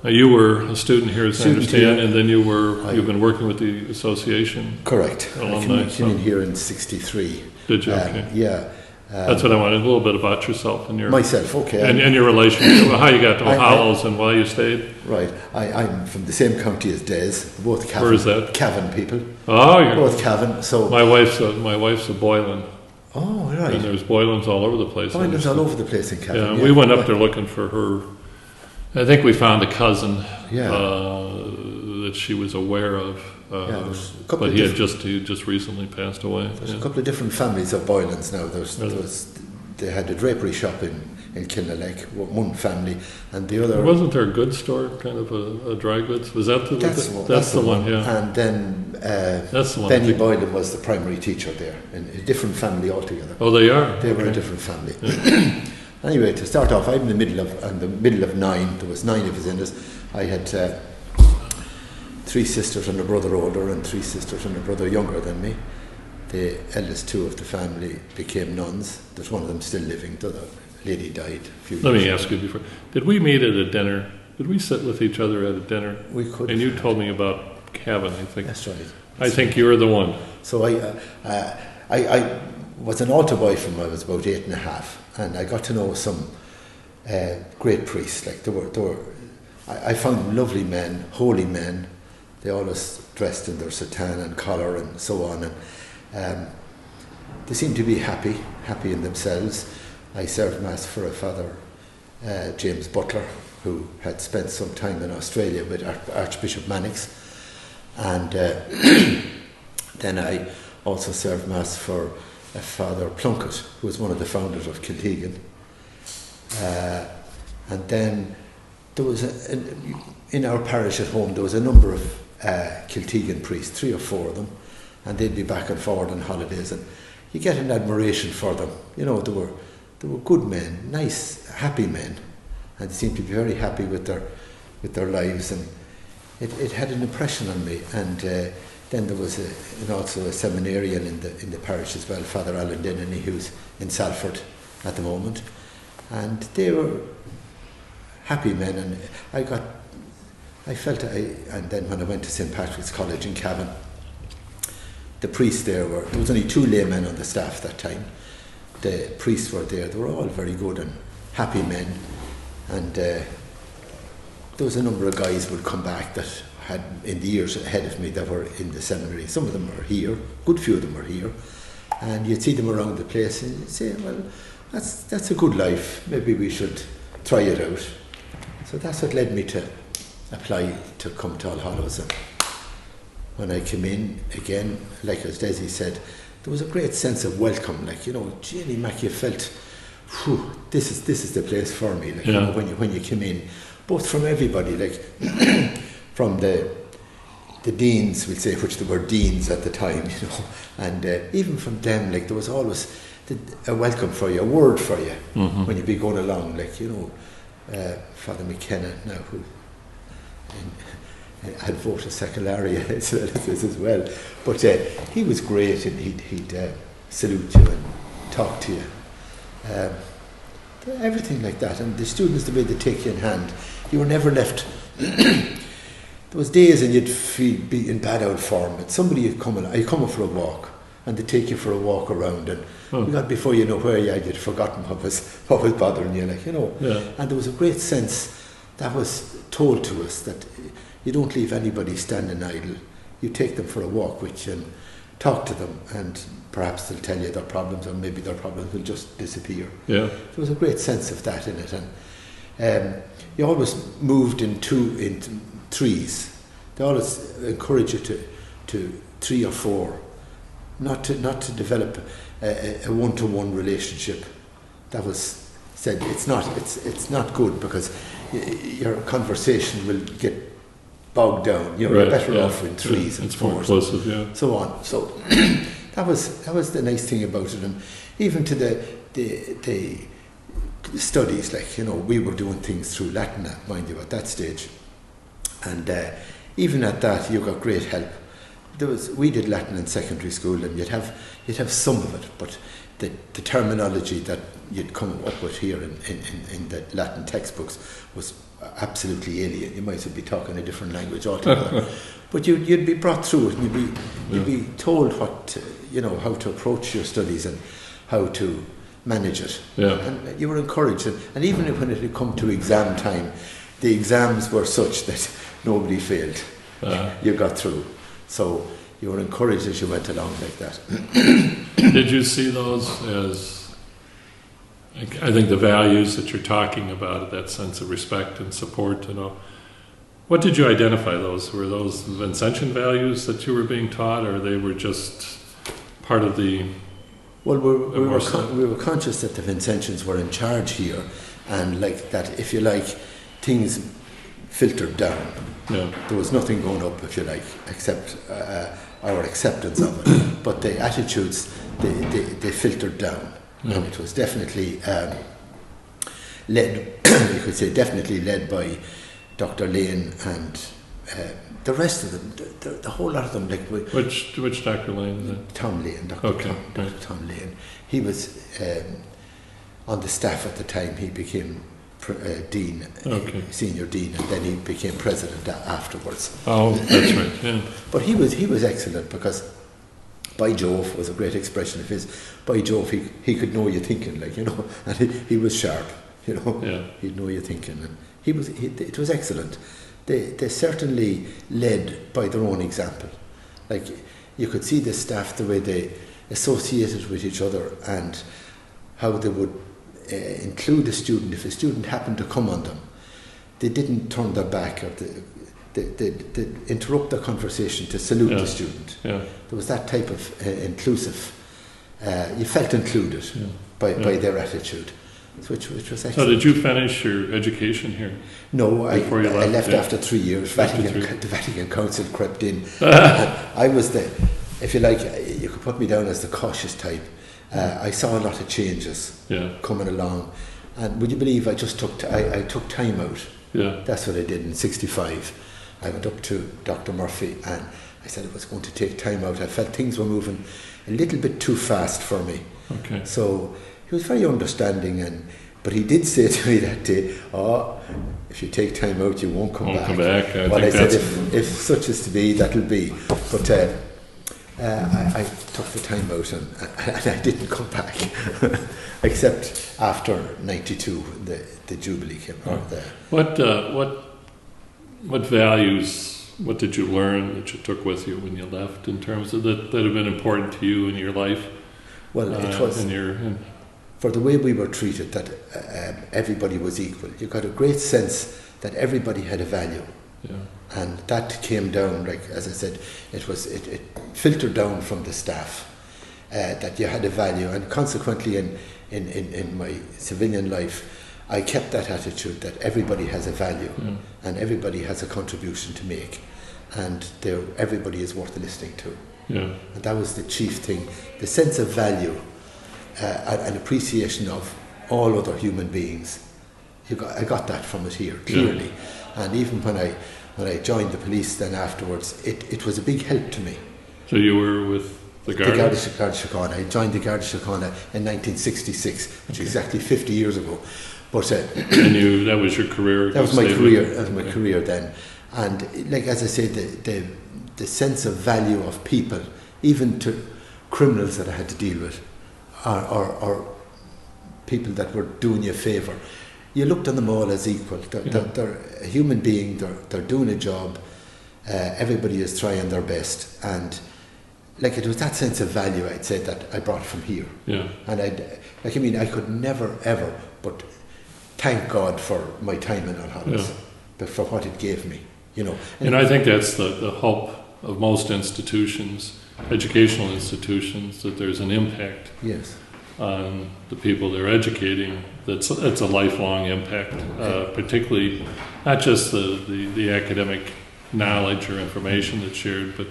You were a student here, as I understand, here. and then you've been working with the association. Correct. Alumni. I came in here in '63. Did you? Okay. Yeah. That's what I wanted. A little bit about yourself and your myself. Okay. And your relationship, how you got to Hallows and why you stayed. Right. I'm from the same county as Des. Both Cavan. Where is that? Cavan people. Oh, you're both Cavan. So my wife's a Boylan. Oh, right. And there's Boylans all over the place. Boylans all over the place in Cavan. Yeah, we went up there looking for her. I think we found a cousin that she was aware of. But he had just recently passed away. There's a couple of different families of Boylans now. They had a drapery shop in Kilnalake, one family, and the other. Wasn't there a goods store, kind of a dry goods? Was that that's the one? Yeah. And then that's the one. Benny Boylan was the primary teacher there, in a different family altogether. Oh, they are. They were a different family. Yeah. Anyway, to start off, I'm in the middle of 9. There was 9 of us in us. I had 3 sisters and a brother older, and 3 sisters and a brother younger than me. The eldest 2 of the family became nuns. There's one of them still living. The other lady died a few years ago. Let me ask you before. Did we meet at a dinner? Did we sit with each other at a dinner? We could. And you told me about Cavan, I think. That's right. I think you were the one. So I was an altar boy from I was about 8 and a half, and I got to know some great priests. Like I found them lovely men, holy men. They always dressed in their soutane and collar and so on, and they seemed to be happy in themselves. I served Mass for a Father, James Butler, who had spent some time in Australia with Archbishop Mannix, and then I also served Mass for a Father Plunkett, who was one of the founders of Kiltegan, and then there was in our parish at home there was a number of Kiltegan priests, 3 or 4 of them, and they'd be back and forward on holidays, and you get an admiration for them. You know, they were good men, nice, happy men, and they seemed to be very happy with their lives, and it had an impression on me. And then there was also a seminarian in the parish as well, Father Alan Denny, who's in Salford at the moment, and they were happy men, and and then when I went to St. Patrick's College in Cavan, the priests there there was only 2 laymen on the staff that time. The priests were there. They were all very good and happy men, and there was a number of guys would come back that had, in the years ahead of me, that were in the seminary. Some of them were here, good few of them were here, and you'd see them around the place and you'd say, well, that's a good life, maybe we should try it out. So that's what led me to apply to come to All Hallows. And when I came in, again, like as Desi said, there was a great sense of welcome. Like, Jenny Mac, you felt, this is the place for me. Like, when you came in, both from everybody, like from the deans, we'll say, which there were deans at the time, and even from them, like there was always a welcome for you, a word for you when you'd be going along, like Father McKenna now, who had voted Secularia as well, but he was great, and he'd salute you and talk to you, everything like that. And the students, the way they take you in hand, you were never left. There was days and you'd be in bad out form, and somebody would come up for a walk, and they'd take you for a walk around, and you got, before you know where you had, you'd forgotten what was bothering you, And there was a great sense that was told to us that you don't leave anybody standing idle. You take them for a walk with you and talk to them, and perhaps they'll tell you their problems, or maybe their problems will just disappear. Yeah. There was a great sense of that in it, and you always moved in threes. They always encourage you to 3 or 4, not to develop a one-to-one relationship. That was said. It's not good, because your conversation will get bogged down. You're better off in 3s and 4s. It's more inclusive, so on. So that was the nice thing about it, and even to the studies, like we were doing things through Latin, mind you, at that stage, and even at that you got great help. We did Latin in secondary school, and you'd have some of it, but the terminology that you'd come up with here in the Latin textbooks was absolutely alien. You might as well be talking a different language altogether. But you'd be brought through it, and you'd be told how to approach your studies and how to manage it. Yeah. And you were encouraged. And even when it had come to exam time, the exams were such that nobody failed. You got through. So you were encouraged as you went along like that. Did you see those as, I think the values that you're talking about, that sense of respect and support, what did you identify those? Were those Vincentian values that you were being taught, or they were just part of the... Well, we were conscious that the Vincentians were in charge here, and like that, if you like, things filtered down. Yeah. There was nothing going up, if you like, except our acceptance of it. But the attitudes, they filtered down. Yeah. And it was definitely led, you could say, definitely led by Dr. Lane and the rest of them, the whole lot of them. Like which Dr. Lane is it? Tom Lane, Dr. Tom Lane. He was on the staff at the time. He became dean, senior dean, and then he became president afterwards. Oh, that's right. Yeah. But he was excellent, because by Jove was a great expression of his. By Jove, he could know you thinking, and he was sharp, Yeah. He'd know you thinking, and it was excellent. They certainly led by their own example. Like, you could see the staff, the way they associated with each other, and how they would include a student. If a student happened to come on them, they didn't turn their back, or they interrupt the conversation to salute the student. Yeah. There was that type of inclusive. You felt included by their attitude, which was excellent. So did you finish your education here? No, I left after 3 years. The Vatican Council crept in. I was if you like, you could put me down as the cautious type. I saw a lot of changes coming along, and would you believe I took time out? Yeah. That's what I did in '65. I went up to Dr. Murphy and I said I was going to take time out. I felt things were moving a little bit too fast for me. Okay. So he was very understanding, but he did say to me that day, if you take time out, you won't come back. I said, if such is to be, that'll be. But I took the time out and I didn't come back, except after '92, the Jubilee came out there. What values, what did you learn that you took with you when you left, in terms of that have been important to you in your life? Well, it was for the way we were treated, that everybody was equal. You got a great sense that everybody had a value. Yeah. And that came down, like as I said, it filtered down from the staff, that you had a value, and consequently in my civilian life, I kept that attitude that everybody has a value and everybody has a contribution to make, and everybody is worth listening to. Yeah. And that was the chief thing, the sense of value and appreciation of all other human beings. I got that from it here, clearly. Yeah. And even when I joined the police then afterwards, it was a big help to me. So you were with the Garda? The Garda Síochána. I joined the Garda Síochána in 1966, which is exactly 50 years ago. But and that was your career? That was my career. That was my career then. And like as I say, the sense of value of people, even to criminals that I had to deal with, or people that were doing you a favour, you looked on them all as equal. They're a human being. They're doing a job. Everybody is trying their best, and like it was that sense of value, I'd say, that I brought from here. Yeah. And I could never ever but thank God for my time in Hallows, for what it gave me, And I think that's the hope of most institutions, educational institutions, that there's an impact on the people they're educating. That's a lifelong impact, particularly not just the academic knowledge or information that's shared, but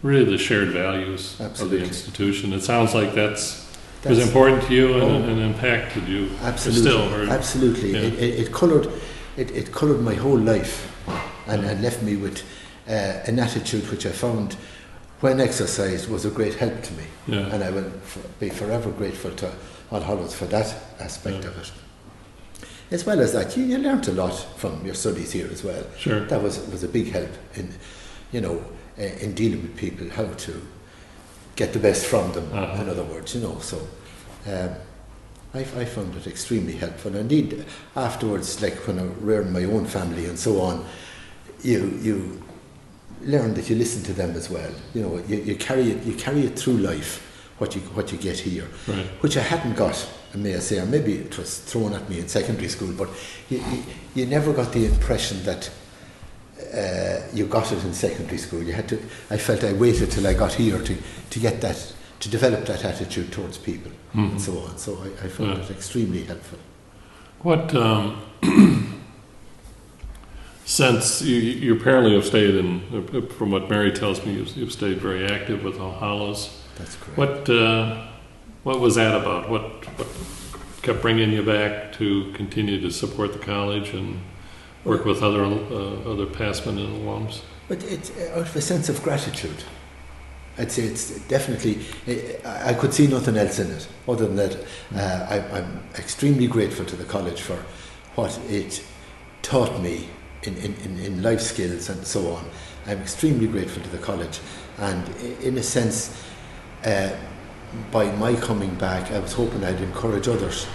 really the shared values of the institution. It sounds like that's was important to you and impacted you. Absolutely, absolutely. Yeah. It coloured my whole life, and left me with an attitude which I found when exercised, was a great help to me. Yeah. And I will be forever grateful to All Hallows for that aspect of it. As well as that, you learnt a lot from your studies here as well. Sure. That was a big help in, in dealing with people, how to get the best from them, in other words, So I found it extremely helpful. Indeed, afterwards, like when I reared my own family and so on, you learn that you listen to them as well. You carry it through life, what you get here, right. Which I hadn't got, may I say, or maybe it was thrown at me in secondary school, but you never got the impression that you got it in secondary school. I felt I waited till I got here to get that, to develop that attitude towards people, and so on. So I found it extremely helpful. What since you apparently have stayed in, from what Mary tells me, you've stayed very active with All Hallows. That's correct. What was that about? What kept bringing you back to continue to support the college and work with other passmen and alums? But it's out of a sense of gratitude. I'd say it's definitely, I could see nothing else in it other than that. I'm extremely grateful to the college for what it taught me in life skills and so on. I'm extremely grateful to the college, and in a sense, by my coming back, I was hoping I'd encourage others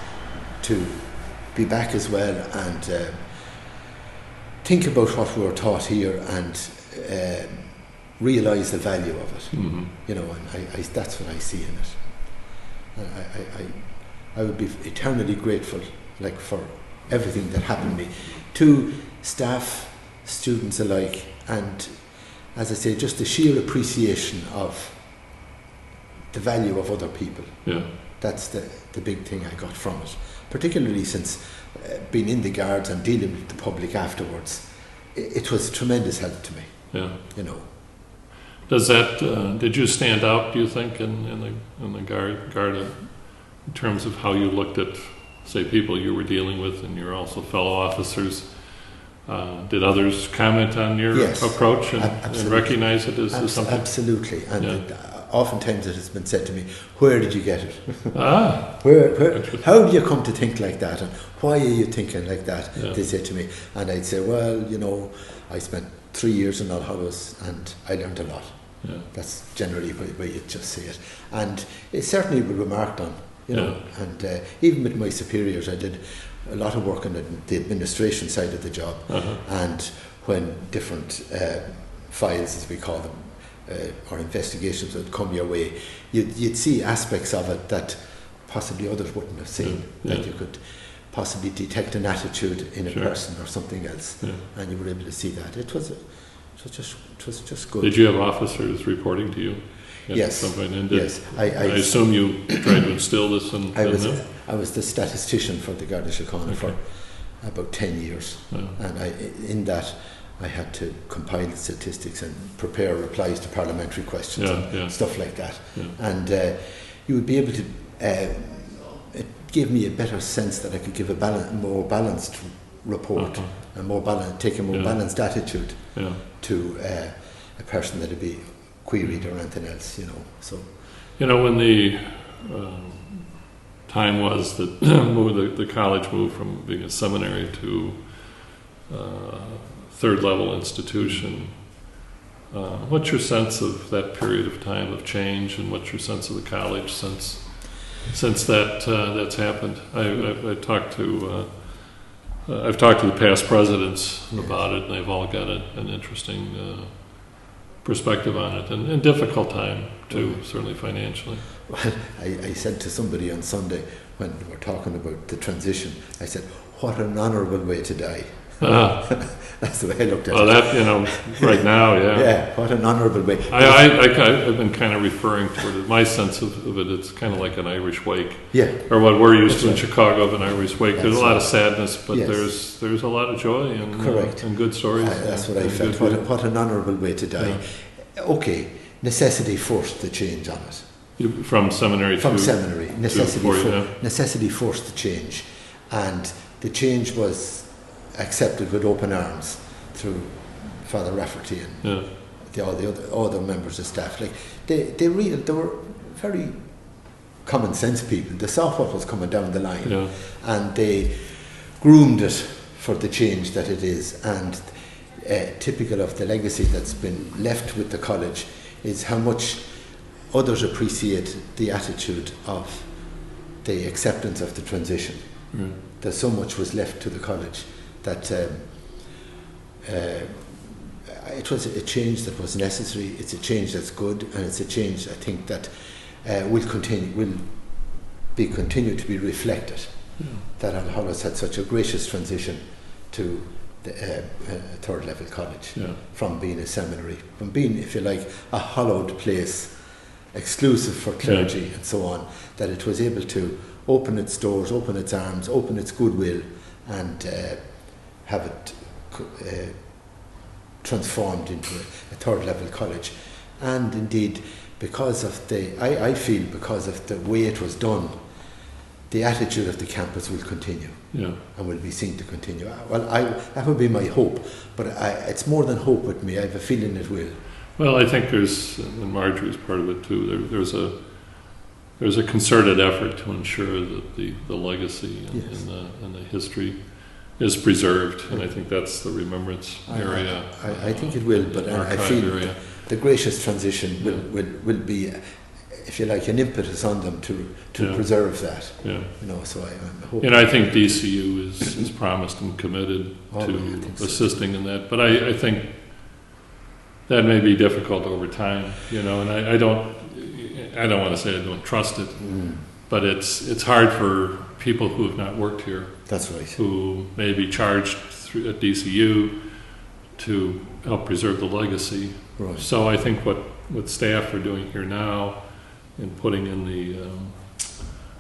to be back as well and think about what we were taught here and realise the value of it. Mm-hmm. And that's what I see in it. I would be eternally grateful, like, for everything that happened to me, to staff, students alike, and, as I say, just the sheer appreciation of the value of other people. Yeah. That's the big thing I got from it, particularly since being in the Guards and dealing with the public afterwards. It was a tremendous help to me. Yeah. Does that did you stand out, do you think, in the guard in terms of how you looked at, say, people you were dealing with and your also fellow officers? Did others comment on your approach and recognize it as something? Absolutely. And oftentimes it has been said to me, where did you get it? Where, how do you come to think like that? And why are you thinking like that? Yeah. They say to me. And I'd say, well, I spent 3 years in All Hallows and I learned a lot. Yeah. That's generally where you just see it. And it certainly was remarked on, and even with my superiors, I did a lot of work on the administration side of the job. And when different files, as we call them, or investigations would come your way, you'd see aspects of it that possibly others wouldn't have seen. That you could possibly detect an attitude in a person or something else, and you were able to see that. It was just good. Did you have officers reporting to you? Yes. Yes. I assume you tried to instill this in them? I was the statistician for the Garda Síochána for about 10 years, and in that I had to compile statistics and prepare replies to parliamentary questions and stuff like that. And you would be able to, it gave me a better sense that I could give a more balanced report, take a more balanced attitude to a person that would be queried or anything else, So, when the time was that the college moved from being a seminary to third level institution. What's your sense of that period of time of change, and what's your sense of the college since that's happened? I've talked to the past presidents about it, and they've all got an interesting perspective on it, and difficult time too, certainly financially. Well, I said to somebody on Sunday when we were talking about the transition, I said, "What an honourable way to die." That's the way I looked at it. Well, that, right now, Yeah, what an honourable way. I've been kind of referring to it, my sense of it, it's kind of like an Irish wake. Yeah. Or what we're used to in Chicago of an Irish wake. There's a lot of sadness, but there's a lot of joy and good stories. That's what I felt. What an honourable way to die. Yeah. Okay, necessity forced the change on it. From seminary. Necessity forced the change. And the change was accepted with open arms through Father Rafferty and the other members of staff. Like they were very common sense people. They saw what was coming down the line, and they groomed it for the change that it is. And typical of the legacy that's been left with the college is how much others appreciate the attitude of the acceptance of the transition. That so much was left to the college that it was a change that was necessary. It's a change that's good, and it's a change I think that will continue to be reflected. That Hallows had such a gracious transition to the third level college, from being a seminary, from being, if you like, a hallowed place exclusive for clergy and so on, that it was able to open its doors, open its arms, open its goodwill, and have it transformed into a third level college. And indeed, because of I feel because of the way it was done, the attitude of the campus will continue, and will be seen to continue. Well, that would be my hope, but it's more than hope with me. I have a feeling it will. Well, I think and Marjorie's part of it too, there's a concerted effort to ensure that the legacy and the history is preserved, and I think that's the remembrance area. I think it will, but I feel the gracious transition will be, if you like, an impetus on them to preserve that. So I'm hoping. And I think DCU is promised and committed to assisting in that. But I think that may be difficult over time, and I don't want to say I don't trust it, but it's hard for people who have not worked here. That's right. Who may be charged at DCU to help preserve the legacy. Right. So I think what staff are doing here now, in putting in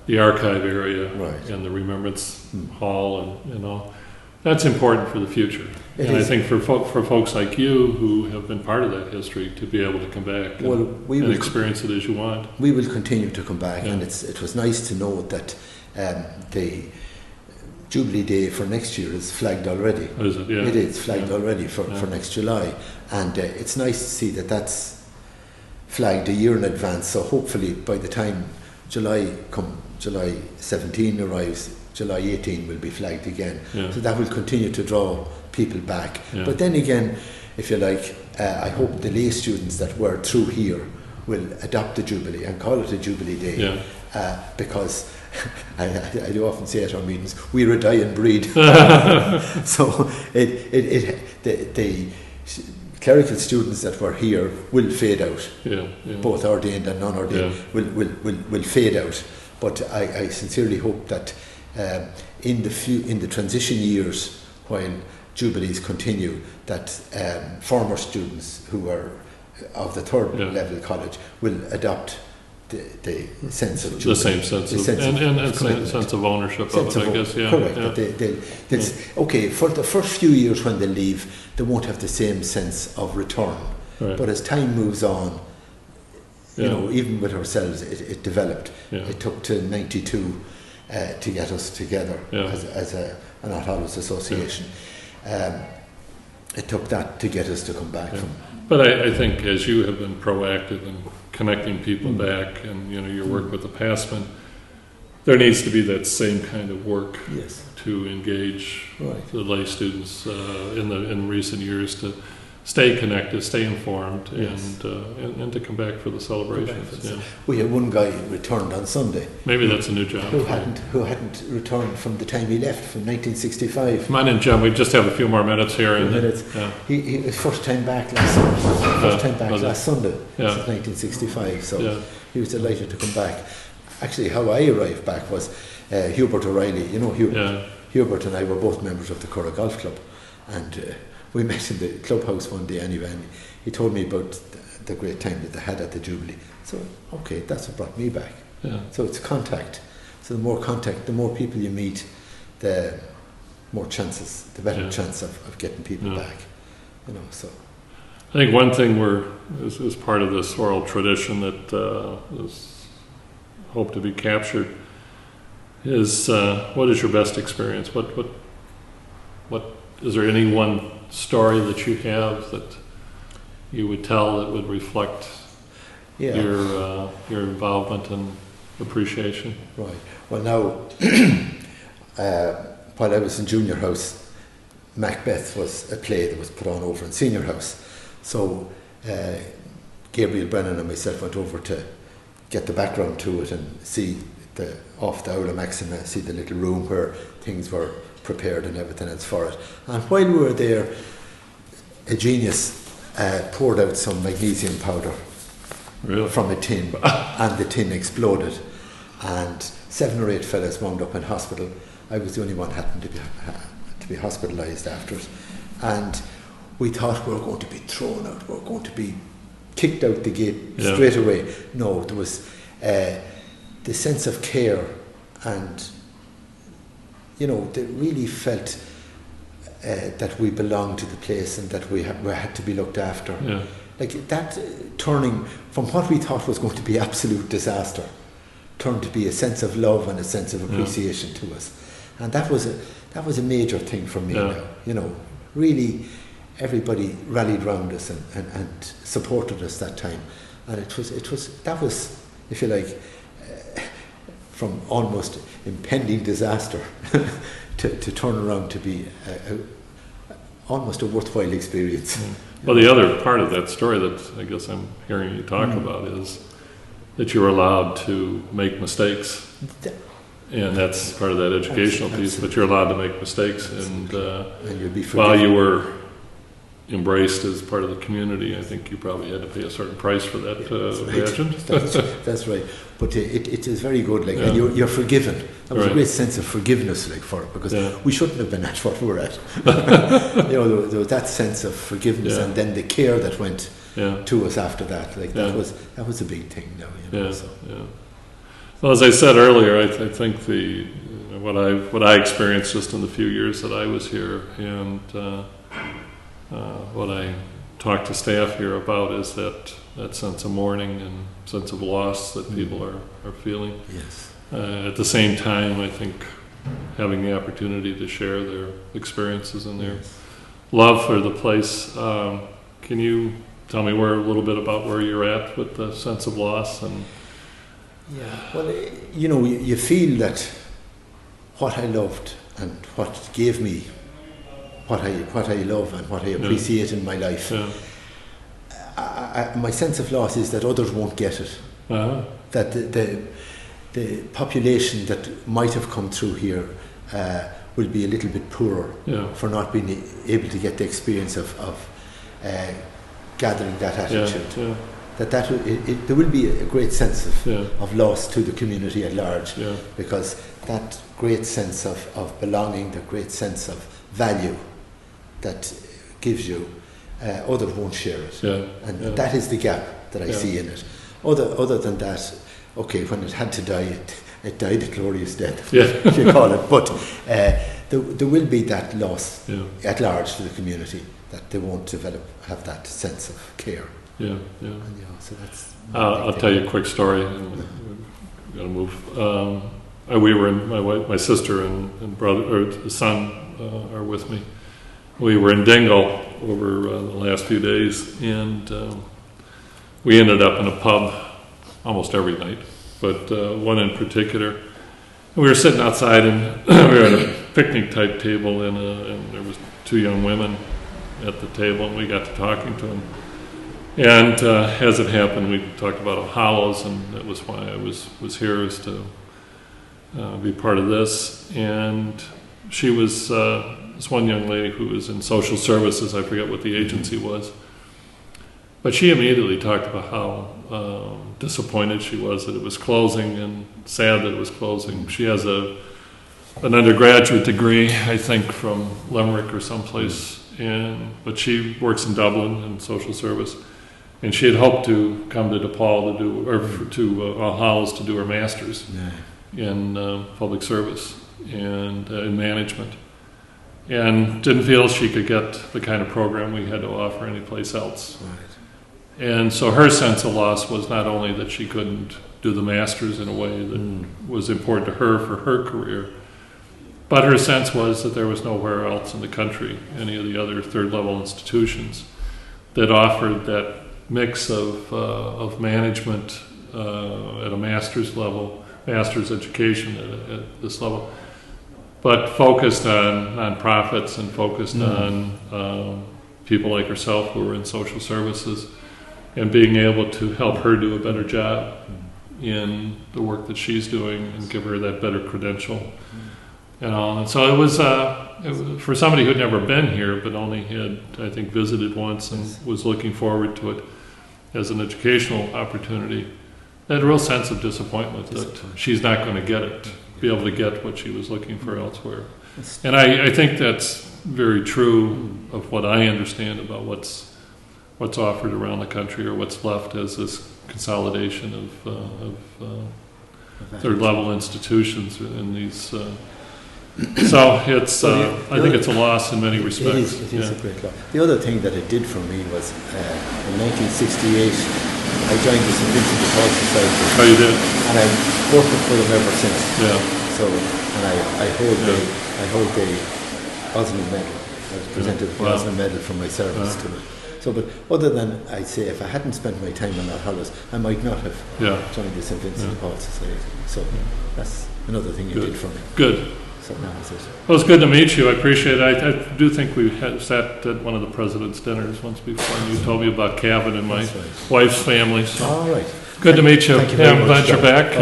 the archive area and the remembrance hall, and that's important for the future. And I think for folks like you who have been part of that history to be able to come back and experience it as you want. We will continue to come back, and it was nice to know that the Jubilee Day for next year is flagged already. Is it? Yeah. It is flagged already for next July, and it's nice to see that that's flagged a year in advance. So hopefully by the time July 17 arrives, July 18 will be flagged again. So that will continue to draw people back. But then again, if you like, I hope the lay students that were through here will adopt the Jubilee and call it a Jubilee Day, because I do often say at our meetings, we're a dying breed. So the clerical students that were here will fade out. Both ordained and non-ordained will fade out. But I sincerely hope that in the transition years, while Jubilees continue, that former students who are of the third level college will adopt the sense of Jubilee. The same sense of sense of ownership of it, I guess. Correct. Okay, for the first few years when they leave, they won't have the same sense of return. But as time moves on, even with ourselves, it developed. It took to 92 to get us together as an Hallows association. It took that to get us to come back from. But I think as you have been proactive in connecting people back, and your work with the Passman, there needs to be that same kind of work to engage the lay students in recent years to stay connected, stay informed, and to come back for the celebrations. We had one guy returned on Sunday. Maybe that's a new job. Who hadn't returned from the time he left, from 1965. Come on in, John. We just have a few more minutes here. He was first time back last Sunday. Last Sunday since 1965. So he was delighted to come back. Actually, how I arrived back was Hubert O'Reilly. Hubert and I were both members of the Curragh Golf Club, and we met in the clubhouse one day anyway, and he told me about the great time that they had at the Jubilee. So, okay, that's what brought me back. So it's contact. So the more contact, the more people you meet, the more chances, the better chance of getting people back. So. I think one thing is part of this oral tradition that is hoped to be captured is what is your best experience? What is there any one story that you have that you would tell that would reflect your involvement and appreciation. Right. Well, now, while I was in junior house, Macbeth was a play that was put on over in senior house. So Gabriel Brennan and myself went over to get the background to it and see off the Aula Maxima, see the little room where things were prepared and everything else for it. And while we were there, a genius poured out some magnesium powder from a tin, and the tin exploded, and 7 or 8 fellas wound up in hospital. I was the only one happened to be hospitalised after it, and we thought we were going to be thrown out, we were going to be kicked out the gate straight away. No, there was the sense of care, and they really felt that we belonged to the place and that we had to be looked after. Yeah. Like that turning from what we thought was going to be absolute disaster turned to be a sense of love and a sense of appreciation to us, and that was a major thing for me. Now, really, everybody rallied round us and supported us that time, and that was, if you like, from almost impending disaster to turn around to be almost a worthwhile experience. Well, the other part of that story that I guess I'm hearing you talk about is that you were allowed to make mistakes. And that's part of that educational piece, but you're allowed to make mistakes. And you'll be while you were embraced as part of the community, I think you probably had to pay a certain price for that, imagine. That's right. But it is very good, and you're forgiven. There was a great sense of forgiveness, for it, because we shouldn't have been at what we were at. There was that sense of forgiveness, and then the care that went to us after that. That was a big thing. Well, as I said earlier, I think what I experienced just in the few years that I was here, and what I talk to staff here about is that sense of mourning and sense of loss that people are feeling. Yes. At the same time, I think having the opportunity to share their experiences and their love for the place. Can you tell me a little bit about where you're at with the sense of loss? And well, you feel that what I loved and what gave me what I love and what I appreciate in my life. My sense of loss is that others won't get it. That the population that might have come through here will be a little bit poorer for not being able to get the experience of gathering that attitude. There will be a great sense of loss to the community at large, because that great sense of belonging, the great sense of value that gives you, others won't share it, and that is the gap that I see in it. Other than that, okay, when it had to die, it died a glorious death, if you call it. But there will be that loss at large to the community, that they won't have that sense of care. And, so that's. I'll tell you a quick story. And we're going to move. We were my sister and brother or son are with me. We were in Dingle over the last few days, and we ended up in a pub almost every night, but one in particular. We were sitting outside, and we were at a picnic type table, and there was 2 young women at the table, and we got to talking to them. And as it happened, we talked about Hallows, and that was why I was here, is to be part of this. And she was this one young lady who was in social services. I forget what the agency was, but she immediately talked about how disappointed she was that it was closing, and sad that it was closing. She has an undergraduate degree, I think, from Limerick or someplace, but she works in Dublin in social service. And she had hoped to come to DePaul to Hallows to do her master's in public service and in management, and didn't feel she could get the kind of program we had to offer anyplace else. And so her sense of loss was not only that she couldn't do the master's in a way that was important to her for her career, but her sense was that there was nowhere else in the country, any of the other third-level institutions, that offered that mix of management at a master's level, master's education at this level, but focused on nonprofits and focused on people like herself who were in social services, and being able to help her do a better job in the work that she's doing and give her that better credential and all. And so it was for somebody who'd never been here but only had, I think, visited once and was looking forward to it as an educational opportunity, had a real sense of disappointment that she's not going to get it, be able to get what she was looking for elsewhere. And I think that's very true of what I understand about what's offered around the country, or what's left as this consolidation of third level institutions in these. So it's I think it's a loss in many respects. It is a great loss. The other thing that it did for me was in 1968 I joined the St. Vincent de Paul Society. Oh, you did? And I've worked for them ever since. Yeah. So, and I hold the Osmond Medal. I was presented the Osmond Medal for my service to it. So, but other than, I'd say, if I hadn't spent my time on that Hallows, I might not have joined the St. Vincent de Paul Society. So that's another thing you did for me. Good. So now it's it. Well, it's good to meet you. I appreciate it. I do think we sat at one of the president's dinners once before, and you told me about Cavan and my wife's family. So. All right. Good to meet you. Thank you very much, I'm glad you're back.